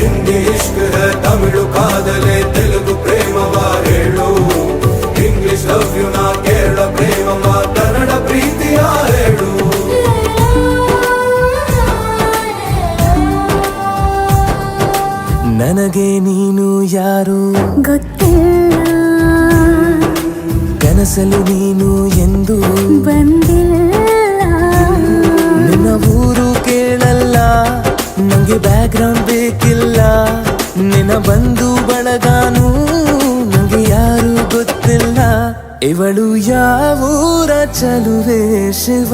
ಹಿಂದಿ ಇಷ್ಕ್ high, Tamil ಕಾದಲೆ, Telugu ಪ್ರೇಮವ ಹೇಳು. English love you ನಾ, ಕೇರಳ ಪ್ರೇಮವ, ಕನ್ನಡ ಪ್ರೀತಿಯ ಹೇಳು. ನನಗೆ ನೀನು ಯಾರು ಗೊತ್ತಿಲ್ಲ, ಕನಸಲು ನೀನು ಎಂದು ಬಂದಿಲ್ಲ. ನಿನ್ನ ಊರು ಕೇಳಲ್ಲ, ನಂಗೆ ಬ್ಯಾಕ್ ಗ್ರೌಂಡ್ ಬೇಕಿಲ್ಲ. ನಿನ್ನ ಬಂಧು ಬಳಗಾನು ನಂಗೆ ಯಾರು ಗೊತ್ತಿಲ್ಲ. ಇವಳು ಯಾವೂರ ಚಲುವೆ ಶಿವ.